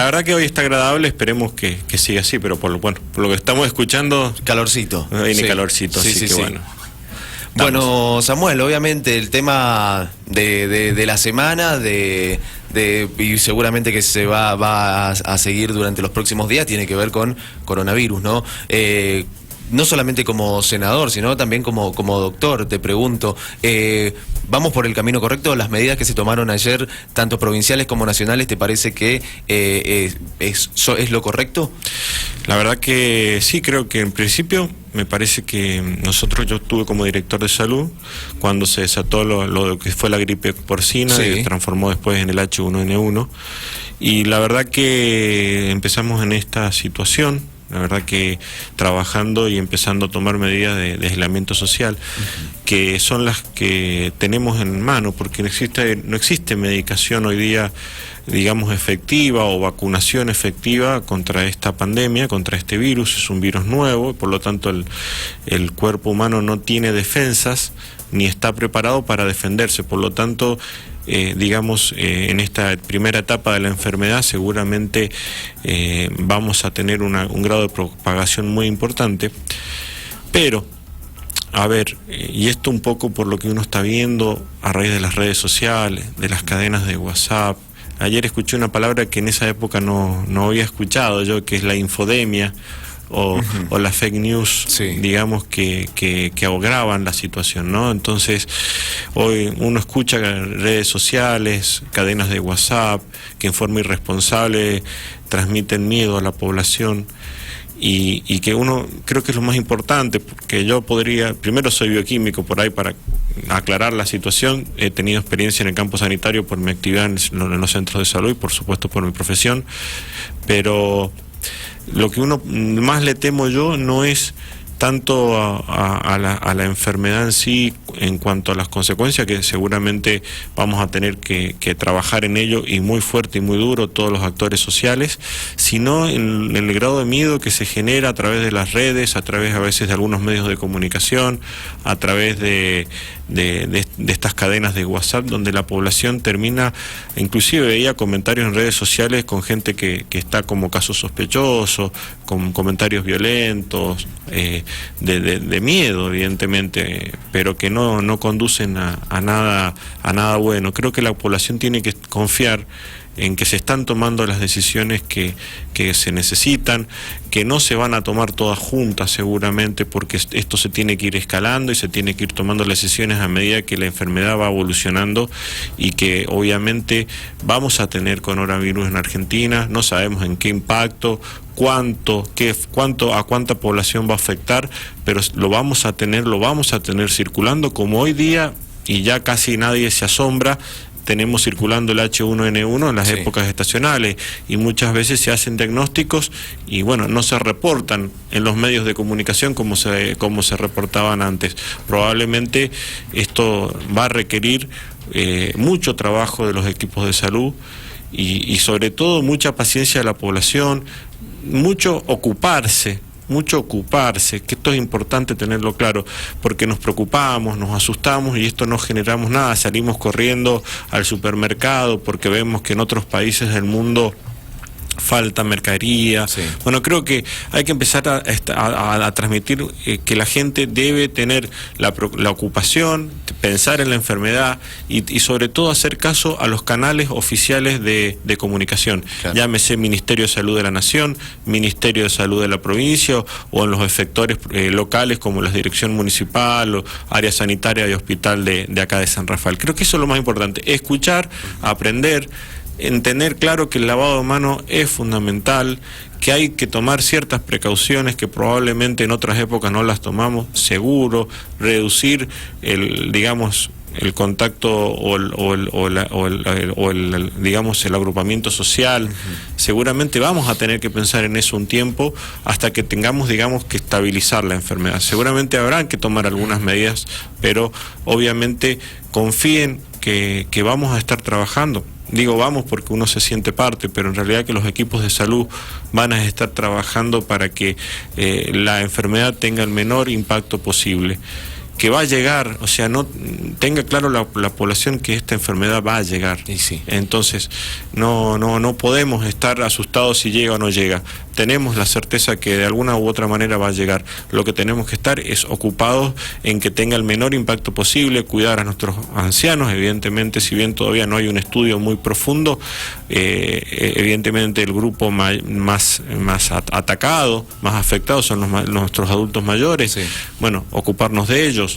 La verdad que hoy está agradable, esperemos que siga así, pero por lo que estamos escuchando... Calorcito. No viene calorcito, así que bueno. Bueno, Samuel, obviamente el tema de la semana, y seguramente que se va a seguir durante los próximos días, tiene que ver con coronavirus, ¿no? No solamente como senador, sino también como doctor, te pregunto, ¿vamos por el camino correcto? ¿Las medidas que se tomaron ayer, tanto provinciales como nacionales, te parece que es lo correcto? La verdad que sí, creo que en principio me parece que yo estuve como director de salud cuando se desató lo que fue la gripe porcina, y se transformó después en el H1N1, y la verdad que empezamos en esta situación. La verdad que trabajando y empezando a tomar medidas de aislamiento social, que son las que tenemos en mano, porque no existe medicación hoy día, digamos, efectiva o vacunación efectiva contra esta pandemia, contra este virus. Es un virus nuevo, por lo tanto el cuerpo humano no tiene defensas ni está preparado para defenderse, por lo tanto... en esta primera etapa de la enfermedad seguramente vamos a tener un grado de propagación muy importante, pero a ver, y esto un poco por lo que uno está viendo a raíz de las redes sociales, de las cadenas de WhatsApp. Ayer escuché una palabra que en esa época no había escuchado yo, que es la infodemia, o las fake news, digamos, que agravan la situación, ¿no? Entonces, hoy uno escucha redes sociales, cadenas de WhatsApp, que en forma irresponsable transmiten miedo a la población, y que uno, creo que es lo más importante, porque yo primero soy bioquímico por ahí para aclarar la situación, he tenido experiencia en el campo sanitario por mi actividad en los centros de salud y por supuesto por mi profesión, pero... Lo que más le temo yo no es tanto a la enfermedad en sí, en cuanto a las consecuencias, que seguramente vamos a tener que trabajar en ello, y muy fuerte y muy duro todos los actores sociales, sino en el grado de miedo que se genera a través de las redes, a través a veces de algunos medios de comunicación, a través de estas cadenas de WhatsApp, donde la población termina, inclusive veía comentarios en redes sociales con gente que está como caso sospechoso, con comentarios violentos, de miedo, evidentemente, pero que no conducen a nada bueno. Creo que la población tiene que confiar en que se están tomando las decisiones que se necesitan, que no se van a tomar todas juntas seguramente, porque esto se tiene que ir escalando y se tiene que ir tomando las decisiones a medida que la enfermedad va evolucionando, y que obviamente vamos a tener coronavirus en Argentina, no sabemos en qué impacto, a cuánta población va a afectar, pero lo vamos a tener circulando, como hoy día, y ya casi nadie se asombra. Tenemos circulando el H1N1 en las épocas estacionales, y muchas veces se hacen diagnósticos y bueno, no se reportan en los medios de comunicación como se reportaban antes. Probablemente esto va a requerir mucho trabajo de los equipos de salud, y sobre todo mucha paciencia de la población, mucho ocuparse, que esto es importante tenerlo claro, porque nos preocupamos, nos asustamos y esto no generamos nada, salimos corriendo al supermercado porque vemos que en otros países del mundo falta mercadería. Bueno, creo que hay que empezar a transmitir que la gente debe tener la ocupación, pensar en la enfermedad y sobre todo hacer caso a los canales oficiales de comunicación. Llámese Ministerio de Salud de la Nación, Ministerio de Salud de la provincia, o en los efectores locales como la Dirección Municipal o Área Sanitaria y Hospital de acá de San Rafael. Creo que eso es lo más importante, escuchar, aprender, entender claro que el lavado de manos es fundamental, que hay que tomar ciertas precauciones que probablemente en otras épocas no las tomamos, seguro, reducir el contacto o el agrupamiento social. Seguramente vamos a tener que pensar en eso un tiempo hasta que tengamos, que estabilizar la enfermedad. Seguramente habrán que tomar algunas medidas, pero obviamente confíen que vamos a estar trabajando. Digo vamos porque uno se siente parte, pero en realidad que los equipos de salud van a estar trabajando para que la enfermedad tenga el menor impacto posible. que va a llegar, o sea, no tenga claro la población que esta enfermedad va a llegar. Y sí. Entonces, no podemos estar asustados si llega o no llega. Tenemos la certeza que de alguna u otra manera va a llegar. Lo que tenemos que estar es ocupados en que tenga el menor impacto posible, cuidar a nuestros ancianos. Evidentemente, si bien todavía no hay un estudio muy profundo, evidentemente el grupo más atacado, más afectado son nuestros adultos mayores. Sí. Bueno, ocuparnos de ellos,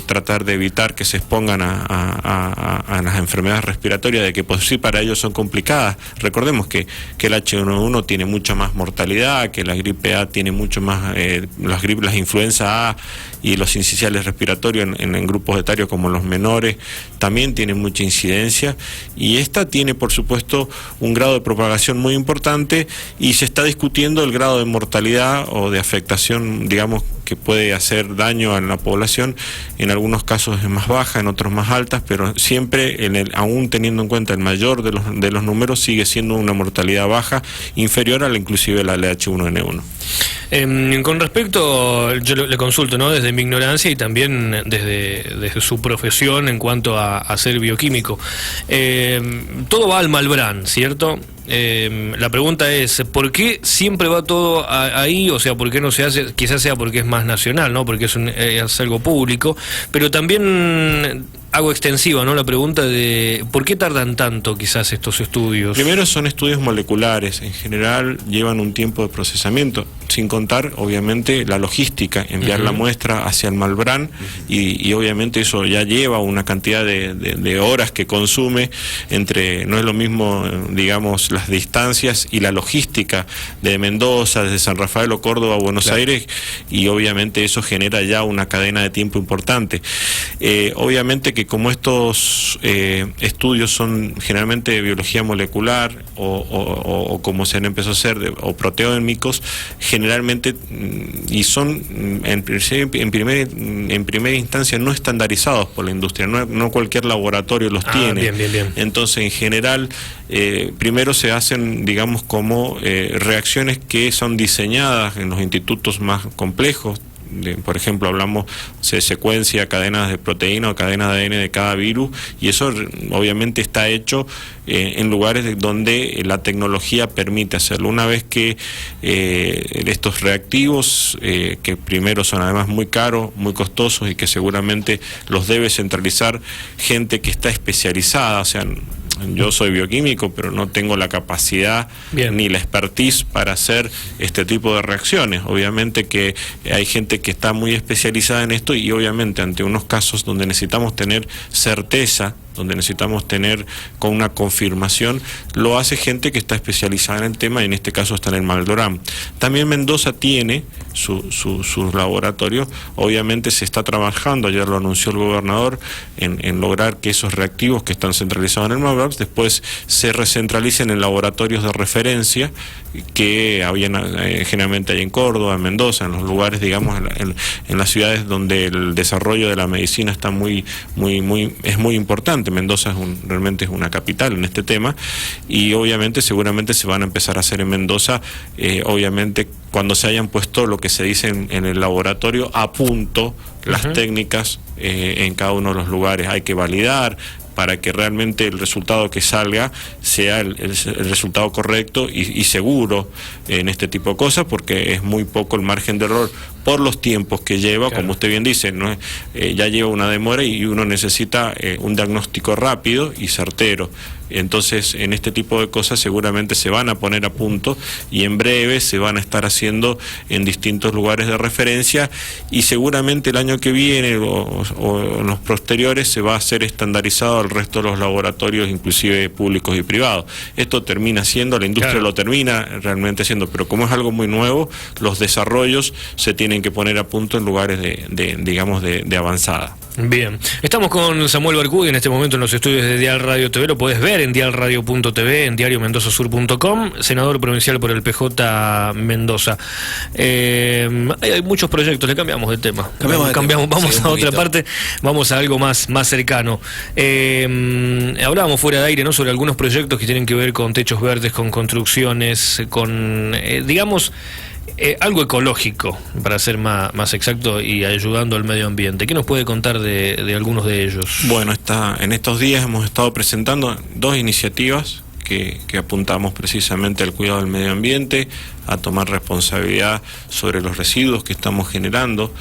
tratar de evitar que se expongan a las enfermedades respiratorias, de que por sí para ellos son complicadas. Recordemos que el H1N1 tiene mucha más mortalidad, que la gripe A tiene mucho más, las influenza A y los incisionales respiratorios en grupos etarios como los menores también tienen mucha incidencia, y esta tiene por supuesto un grado de propagación muy importante, y se está discutiendo el grado de mortalidad o de afectación, digamos, que puede hacer daño a la población. En algunos casos es más baja, en otros más altas, pero siempre, aún teniendo en cuenta el mayor de los números, sigue siendo una mortalidad baja, inferior a la inclusive la H1N1. Con respecto, yo le consulto, ¿no?, desde mi ignorancia y también desde su profesión en cuanto a ser bioquímico. Todo va al Malbrán, ¿cierto? La pregunta es, ¿por qué siempre va todo ahí? O sea, ¿por qué no se hace? Quizás sea porque es más nacional, ¿no? Porque es algo público, pero también hago extensiva, ¿no?, la pregunta de ¿por qué tardan tanto quizás estos estudios? Primero, son estudios moleculares, en general llevan un tiempo de procesamiento, sin contar obviamente la logística, enviar la muestra hacia el Malbrán, y obviamente eso ya lleva una cantidad de horas que consume, no es lo mismo, digamos, las distancias y la logística de Mendoza, desde San Rafael o Córdoba a Buenos Aires, y obviamente eso genera ya una cadena de tiempo importante. Obviamente que como estos estudios son generalmente de biología molecular o como se han empezado a hacer, o proteómicos, generalmente, y son en primera instancia no estandarizados por la industria, no cualquier laboratorio los tiene. Bien. Entonces, en general, primero se hacen, digamos, como reacciones que son diseñadas en los institutos más complejos. Por ejemplo, se secuencia cadenas de proteína o cadenas de ADN de cada virus, y eso obviamente está hecho en lugares donde la tecnología permite hacerlo. Una vez que estos reactivos, que primero son además muy caros, muy costosos, y que seguramente los debe centralizar gente que está especializada, o sea, yo soy bioquímico, pero no tengo la capacidad ni la expertise para hacer este tipo de reacciones. Obviamente que hay gente que está muy especializada en esto, y obviamente ante unos casos donde necesitamos tener certeza, donde necesitamos tener con una confirmación, lo hace gente que está especializada en el tema, y en este caso está en el Malbrán. También Mendoza tiene sus laboratorios. Obviamente se está trabajando, ayer lo anunció el gobernador, en lograr que esos reactivos que están centralizados en el Malbrán después se recentralicen en laboratorios de referencia que generalmente hay en Córdoba, en Mendoza, en los lugares, digamos, en las ciudades donde el desarrollo de la medicina está es muy importante. Mendoza realmente es una capital en este tema, y obviamente seguramente se van a empezar a hacer en Mendoza, obviamente cuando se hayan puesto lo que se dice en el laboratorio a punto las técnicas en cada uno de los lugares. Hay que validar para que realmente el resultado que salga sea el resultado correcto y seguro en este tipo de cosas, porque es muy poco el margen de error por los tiempos que lleva, como usted bien dice, ¿no? Ya lleva una demora, y uno necesita un diagnóstico rápido y certero. Entonces, en este tipo de cosas seguramente se van a poner a punto, y en breve se van a estar haciendo en distintos lugares de referencia, y seguramente el año que viene o en los posteriores se va a hacer estandarizado al resto de los laboratorios, inclusive públicos y privados. Esto termina siendo, la industria lo termina realmente haciendo, pero como es algo muy nuevo, los desarrollos se tienen que poner a punto en lugares de avanzada. Bien, estamos con Samuel Barcudi en este momento en los estudios de Dial Radio TV, lo podés ver en dialradio.tv, en diariomendozasur.com, senador provincial por el PJ Mendoza. Hay muchos proyectos, le cambiamos de tema. Cambiamos, vamos a otra parte, vamos a algo más cercano. Hablábamos fuera de aire, ¿no?, sobre algunos proyectos que tienen que ver con techos verdes, con construcciones, con, digamos, algo ecológico, para ser más exacto, y ayudando al medio ambiente. ¿Qué nos puede contar de algunos de ellos? Bueno, en estos días hemos estado presentando 2 iniciativas que apuntamos precisamente al cuidado del medio ambiente, a tomar responsabilidad sobre los residuos que estamos generando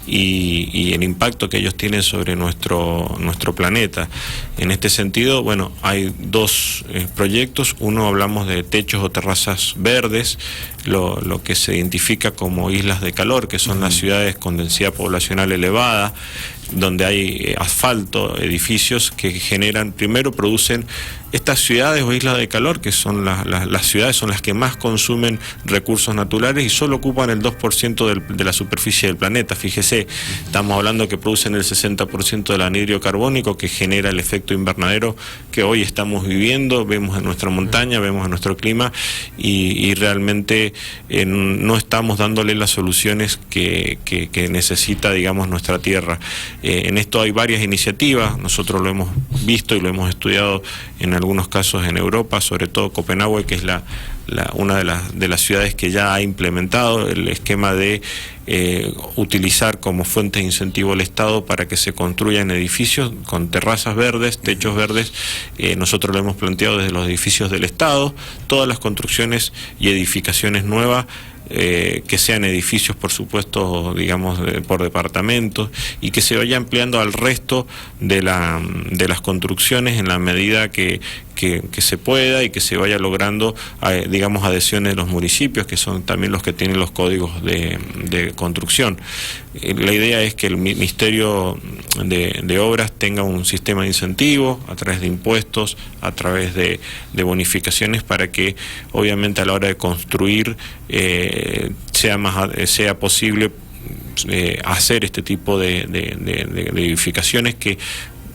y el impacto que ellos tienen sobre nuestro planeta. En este sentido, bueno, hay 2 proyectos. Uno, hablamos de techos o terrazas verdes, lo que se identifica como islas de calor, que son las ciudades con densidad poblacional elevada, donde hay asfalto, edificios que generan, primero producen estas ciudades o islas de calor, que son las ciudades son las que más consumen recursos naturales y solo ocupan el 2% de la superficie del planeta. Fíjese, estamos hablando que producen el 60% del anhídrido carbónico, que genera el efecto invernadero que hoy estamos viviendo, vemos en nuestra montaña, vemos en nuestro clima, y realmente no estamos dándole las soluciones que necesita, digamos, nuestra tierra. En esto hay varias iniciativas, nosotros lo hemos visto y lo hemos estudiado en algunos casos en Europa, sobre todo Copenhague, que es una de las ciudades que ya ha implementado el esquema de utilizar como fuente de incentivo el Estado para que se construyan edificios con terrazas verdes, techos verdes. Nosotros lo hemos planteado desde los edificios del Estado, todas las construcciones y edificaciones nuevas, que sean edificios, por supuesto, digamos, por departamentos, y que se vaya ampliando al resto de las construcciones en la medida que se pueda, y que se vaya logrando, digamos, adhesiones de los municipios, que son también los que tienen los códigos de construcción. La idea es que el Ministerio de Obras tenga un sistema de incentivos a través de impuestos, a través de bonificaciones, para que obviamente a la hora de construir sea posible hacer este tipo de edificaciones. Que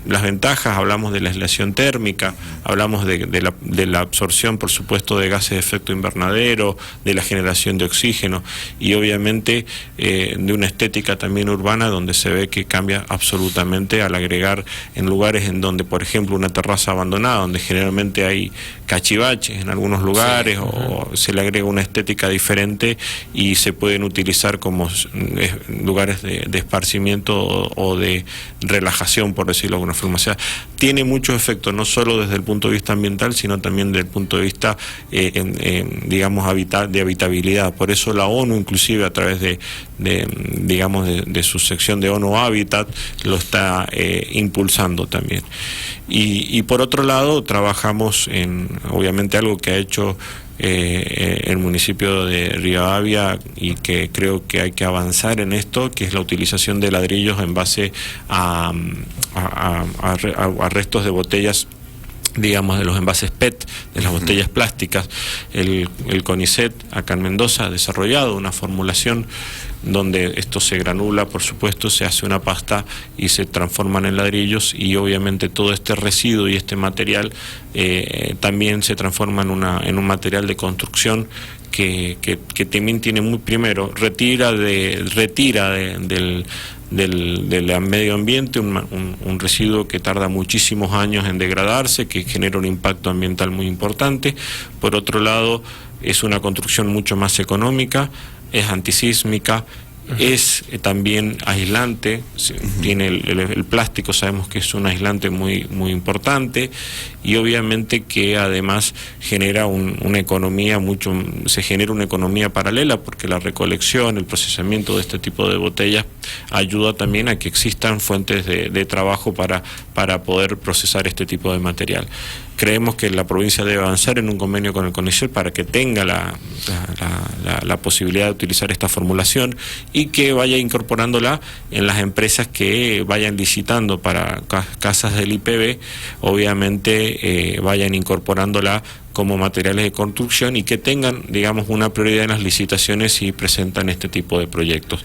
las ventajas, hablamos de la aislación térmica, hablamos de la absorción, por supuesto, de gases de efecto invernadero, de la generación de oxígeno, y obviamente de una estética también urbana, donde se ve que cambia absolutamente al agregar en lugares en donde, por ejemplo, una terraza abandonada, donde generalmente hay cachivaches en algunos lugares, sí, o se le agrega una estética diferente y se pueden utilizar como lugares de esparcimiento o de relajación, por decirlo de alguna forma. O sea, tiene muchos efectos, no solo desde el punto de vista ambiental, sino también desde el punto de vista, digamos, de habitabilidad. Por eso la ONU, inclusive a través de su sección de ONU Habitat, lo está impulsando también. Y por otro lado, trabajamos en, obviamente, algo que ha hecho el municipio de Rivadavia, y que creo que hay que avanzar en esto, que es la utilización de ladrillos en base a restos de botellas, digamos, de los envases PET, de las botellas plásticas. El CONICET acá en Mendoza ha desarrollado una formulación donde esto se granula, por supuesto, se hace una pasta y se transforman en ladrillos, y obviamente todo este residuo y este material también se transforma en un material de construcción que también tiene primero, retira del medio ambiente un residuo que tarda muchísimos años en degradarse, que genera un impacto ambiental muy importante. Por otro lado, es una construcción mucho más económica, es antisísmica, es también aislante, tiene el plástico, sabemos que es un aislante muy importante, y obviamente que además genera una economía se genera una economía paralela, porque la recolección, el procesamiento de este tipo de botellas ayuda también a que existan fuentes de trabajo para poder procesar este tipo de material. Creemos que la provincia debe avanzar en un convenio con el CONICET para que tenga la posibilidad de utilizar esta formulación, y que vaya incorporándola en las empresas que vayan licitando para casas del IPB, obviamente vayan incorporándola como materiales de construcción, y que tengan, digamos, una prioridad en las licitaciones si presentan este tipo de proyectos.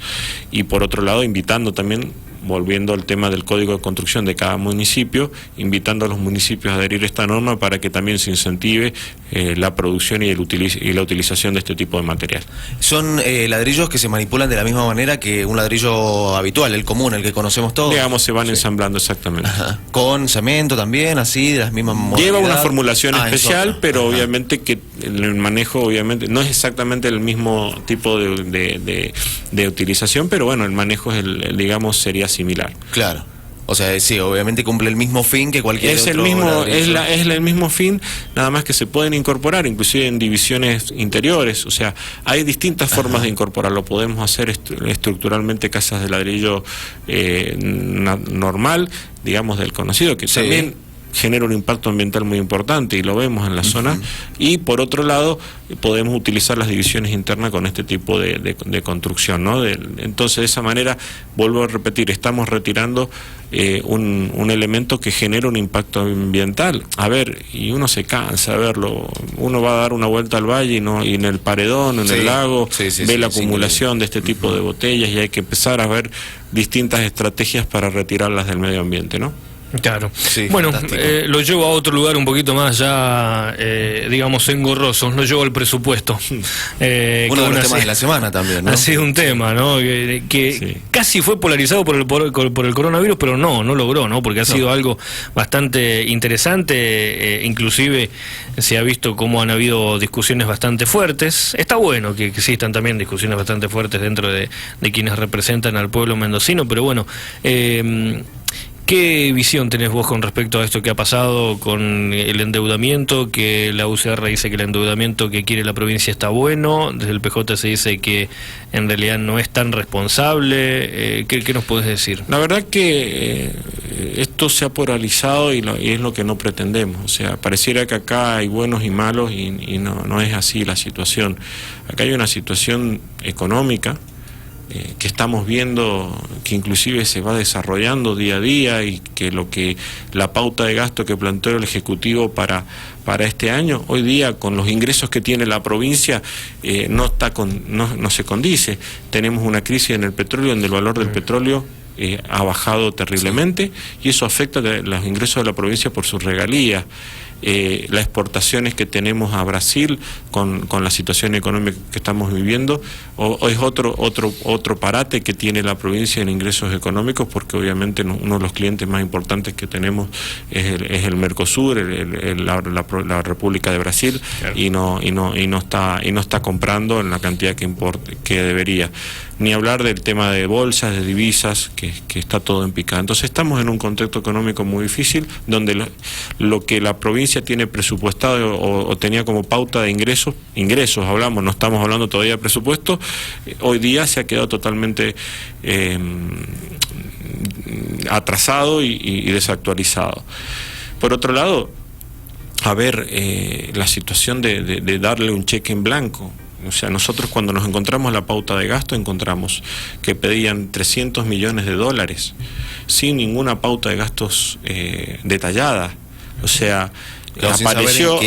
Y por otro lado, invitando también, volviendo al tema del código de construcción de cada municipio, invitando a los municipios a adherir a esta norma para que también se incentive la producción y la utilización de este tipo de material. ¿Son ladrillos que se manipulan de la misma manera que un ladrillo habitual, el común, el que conocemos todos? Digamos, se van ensamblando exactamente. Ajá. ¿Con cemento también, así, de las mismas modalidades? Lleva una formulación especial, pero Ajá. obviamente que el manejo obviamente no es exactamente el mismo tipo de utilización, pero bueno, el manejo es digamos sería similar. Claro. O sea, sí, obviamente cumple el mismo fin que cualquier es otro el mismo ladrillo. es el mismo fin, nada más que se pueden incorporar inclusive en divisiones interiores, o sea, hay distintas formas de incorporarlo. Podemos hacer estructuralmente casas de ladrillo normal, digamos del conocido, que también genera un impacto ambiental muy importante y lo vemos en la zona, y por otro lado podemos utilizar las divisiones internas con este tipo de construcción, ¿no? Entonces de esa manera, vuelvo a repetir, estamos retirando un elemento que genera un impacto ambiental. A ver, y uno se cansa de verlo, uno va a dar una vuelta al valle y en el paredón, en el lago, ve la acumulación de este tipo de botellas, y hay que empezar a ver distintas estrategias para retirarlas del medio ambiente, ¿no? Claro. Sí, bueno, fantástico. lo llevo a otro lugar un poquito más ya, digamos, engorroso, lo llevo al presupuesto. Uno de los temas de la semana también, ¿no? Ha sido un tema, ¿no? Que casi fue polarizado por el coronavirus, pero no logró, ¿no? Porque ha sido algo bastante interesante, inclusive se ha visto cómo han habido discusiones bastante fuertes. Está bueno que existan también discusiones bastante fuertes dentro de quienes representan al pueblo mendocino, pero bueno... ¿Qué visión tenés vos con respecto a esto que ha pasado con el endeudamiento? Que la UCR dice que el endeudamiento que quiere la provincia está bueno, desde el PJ se dice que en realidad no es tan responsable. ¿Qué nos podés decir? La verdad que esto se ha polarizado y es lo que no pretendemos. O sea, pareciera que acá hay buenos y malos y no es así la situación. Acá hay una situación económica que estamos viendo que inclusive se va desarrollando día a día, y que la pauta de gasto que planteó el Ejecutivo para este año, hoy día con los ingresos que tiene la provincia no se condice. Tenemos una crisis en el petróleo, donde el valor del petróleo ha bajado terriblemente, y eso afecta los ingresos de la provincia por sus regalías. Las exportaciones que tenemos a Brasil con la situación económica que estamos viviendo, o es otro parate que tiene la provincia en ingresos económicos, porque obviamente uno de los clientes más importantes que tenemos es el Mercosur, la República de Brasil, claro. y no está comprando en la cantidad que debería. Ni hablar del tema de bolsas, de divisas, que está todo en picada. Entonces estamos en un contexto económico muy difícil, donde lo que la provincia tiene presupuestado o tenía como pauta de ingresos hablamos, no estamos hablando todavía de presupuesto, hoy día se ha quedado totalmente atrasado y desactualizado. Por otro lado, a ver, la situación de darle un cheque en blanco. O sea, nosotros cuando nos encontramos la pauta de gasto, encontramos que pedían 300 millones de dólares sin ninguna pauta de gastos detallada. O sea, apareció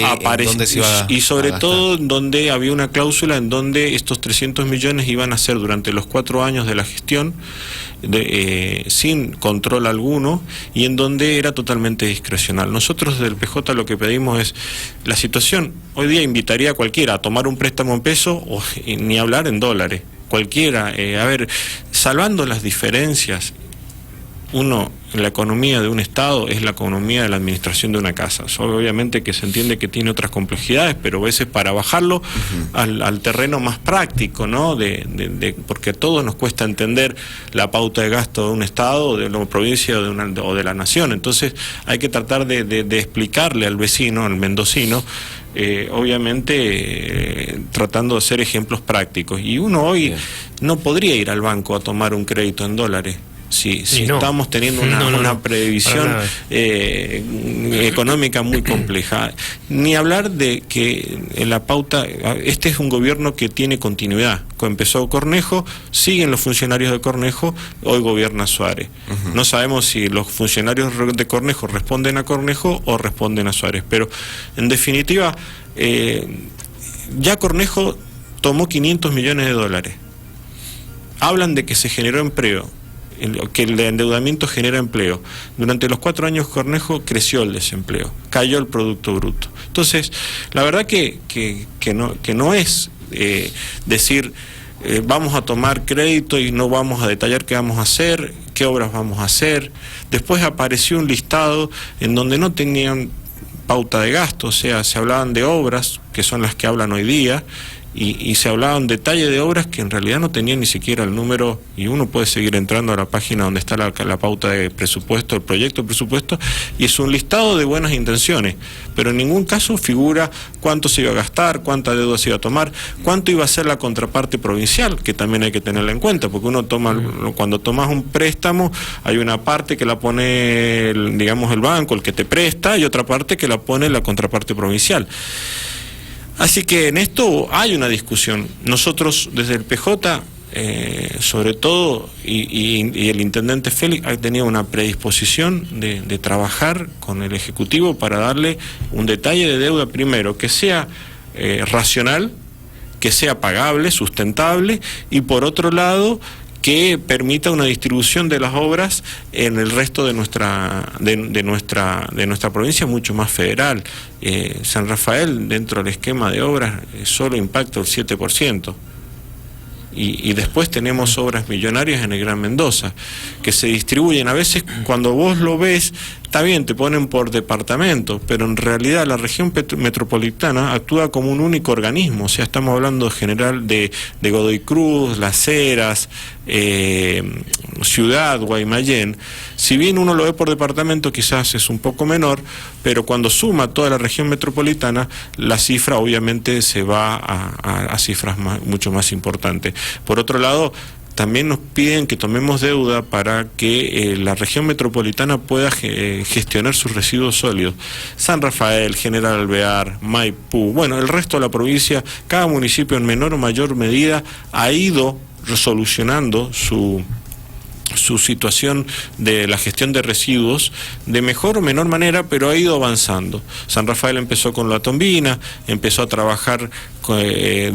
y sobre todo donde había una cláusula en donde estos 300 millones iban a ser durante los 4 años de la gestión, sin control alguno, y en donde era totalmente discrecional. Nosotros desde el PJ lo que pedimos es, la situación hoy día invitaría a cualquiera a tomar un préstamo en pesos, o ni hablar en dólares, cualquiera, a ver, salvando las diferencias. La economía de un Estado es la economía de la administración de una casa. Obviamente que se entiende que tiene otras complejidades, pero a veces para bajarlo al terreno más práctico, ¿no? Porque a todos nos cuesta entender la pauta de gasto de un Estado, de una provincia o de la nación. Entonces hay que tratar de explicarle al vecino, al mendocino, obviamente tratando de hacer ejemplos prácticos. Y uno hoy no podría ir al banco a tomar un crédito en dólares. Si estamos teniendo una previsión económica muy compleja. Ni hablar de que en la pauta, este es un gobierno que tiene continuidad. Empezó Cornejo, siguen los funcionarios de Cornejo, hoy gobierna Suárez. No sabemos si los funcionarios de Cornejo responden a Cornejo o responden a Suárez, pero en definitiva, ya Cornejo tomó 500 millones de dólares. Hablan de que se generó empleo. que el endeudamiento genera empleo. Durante los 4 años Cornejo creció el desempleo, cayó el Producto Bruto. Entonces, la verdad que no es decir vamos a tomar crédito y no vamos a detallar qué vamos a hacer, qué obras vamos a hacer. Después apareció un listado en donde no tenían pauta de gasto, o sea, se hablaban de obras, que son las que hablan hoy día, y se hablaba en detalle de obras que en realidad no tenían ni siquiera el número, y uno puede seguir entrando a la página donde está la pauta de presupuesto, el proyecto de presupuesto, y es un listado de buenas intenciones, pero en ningún caso figura cuánto se iba a gastar, cuánta deuda se iba a tomar, cuánto iba a ser la contraparte provincial, que también hay que tenerla en cuenta, porque uno toma, cuando tomas un préstamo, hay una parte que la pone, digamos, el banco, el que te presta, y otra parte que la pone la contraparte provincial. Así que en esto hay una discusión. Nosotros desde el PJ, sobre todo, y el intendente Félix ha tenido una predisposición de trabajar con el Ejecutivo para darle un detalle de deuda primero, que sea racional, que sea pagable, sustentable, y por otro lado que permita una distribución de las obras en el resto de nuestra provincia mucho más federal. San Rafael, dentro del esquema de obras, solo impacta el 7%. Y después tenemos obras millonarias en el Gran Mendoza, que se distribuyen. A veces cuando vos lo ves, está bien, te ponen por departamento, pero en realidad la región metropolitana actúa como un único organismo. O sea, estamos hablando en general de Godoy Cruz, Las Heras, Ciudad, Guaymallén. Si bien uno lo ve por departamento, quizás es un poco menor, pero cuando suma toda la región metropolitana, la cifra obviamente se va a cifras mucho más importantes. Por otro lado, también nos piden que tomemos deuda para que la región metropolitana pueda gestionar sus residuos sólidos. San Rafael, General Alvear, Maipú, bueno, el resto de la provincia, cada municipio en menor o mayor medida ha ido resolucionando su situación de la gestión de residuos de mejor o menor manera, pero ha ido avanzando. San Rafael empezó con la tombina, empezó a trabajar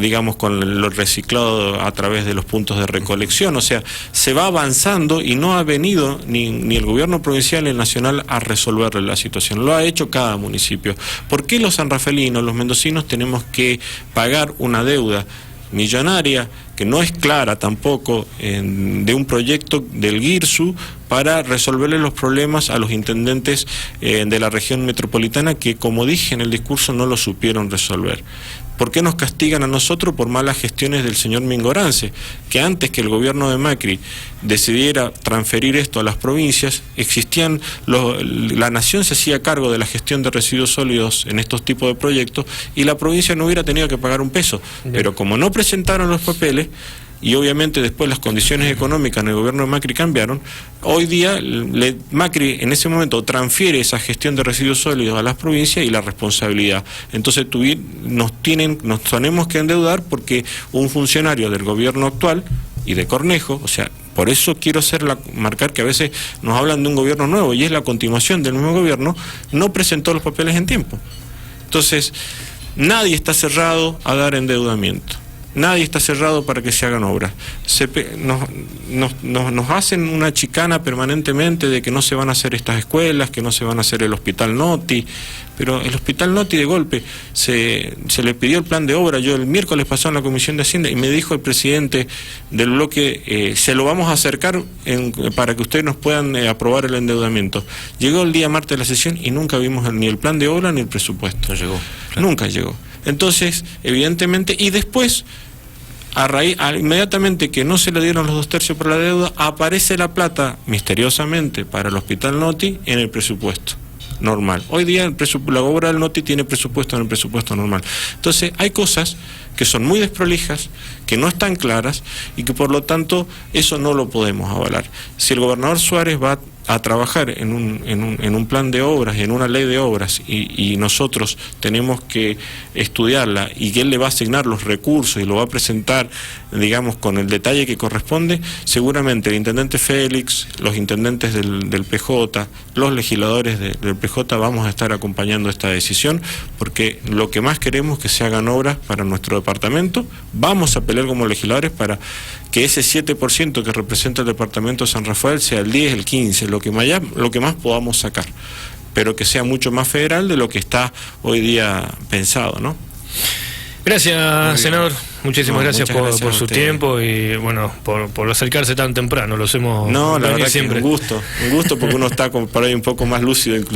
digamos con lo reciclado a través de los puntos de recolección, o sea, se va avanzando y no ha venido ni el gobierno provincial ni el nacional a resolver la situación, lo ha hecho cada municipio. ¿Por qué los sanrafalinos, los mendocinos, tenemos que pagar una deuda millonaria, que no es clara tampoco, de un proyecto del GIRSU para resolverle los problemas a los intendentes de la región metropolitana que, como dije en el discurso, no lo supieron resolver? ¿Por qué nos castigan a nosotros por malas gestiones del señor Mingorance? Que antes que el gobierno de Macri decidiera transferir esto a las provincias, la nación se hacía cargo de la gestión de residuos sólidos en estos tipos de proyectos y la provincia no hubiera tenido que pagar un peso. Bien. Pero como no presentaron los papeles, y obviamente después las condiciones económicas en el gobierno de Macri cambiaron, hoy día Macri en ese momento transfiere esa gestión de residuos sólidos a las provincias y la responsabilidad. Entonces nos tenemos que endeudar porque un funcionario del gobierno actual y de Cornejo, o sea, por eso quiero marcar que a veces nos hablan de un gobierno nuevo y es la continuación del mismo gobierno, no presentó los papeles en tiempo. Entonces, nadie está cerrado a dar endeudamiento. Nadie está cerrado para que se hagan obras. Nos hacen una chicana permanentemente de que no se van a hacer estas escuelas, que no se van a hacer el Hospital Noti, pero el Hospital Noti de golpe se le pidió el plan de obra. Yo el miércoles pasado en la Comisión de Hacienda y me dijo el presidente del bloque, se lo vamos a acercar para que ustedes nos puedan aprobar el endeudamiento. Llegó el día martes de la sesión y nunca vimos ni el plan de obra ni el presupuesto. No llegó. Claro. Nunca llegó. Entonces, evidentemente, y después, inmediatamente que no se le dieron los 2/3 por la deuda, aparece la plata misteriosamente para el Hospital Noti en el presupuesto normal. Hoy día la obra del Noti tiene presupuesto en el presupuesto normal. Entonces, hay cosas que son muy desprolijas, que no están claras y que por lo tanto eso no lo podemos avalar. Si el gobernador Suárez va a trabajar en un plan de obras, en una ley de obras, y nosotros tenemos que estudiarla y que él le va a asignar los recursos y lo va a presentar, digamos, con el detalle que corresponde, seguramente el intendente Félix, los intendentes del PJ, los legisladores del PJ vamos a estar acompañando esta decisión, porque lo que más queremos es que se hagan obras para nuestro departamento. Vamos a pelear como legisladores para que ese 7% que representa el departamento de San Rafael sea el 10, el 15, lo que más podamos sacar, pero que sea mucho más federal de lo que está hoy día pensado, ¿no? Gracias, senador. Muchísimas gracias por su usted. Tiempo y bueno, por acercarse tan temprano. Lo hacemos la verdad siempre. que un gusto, porque uno está por ahí un poco más lúcido incluso.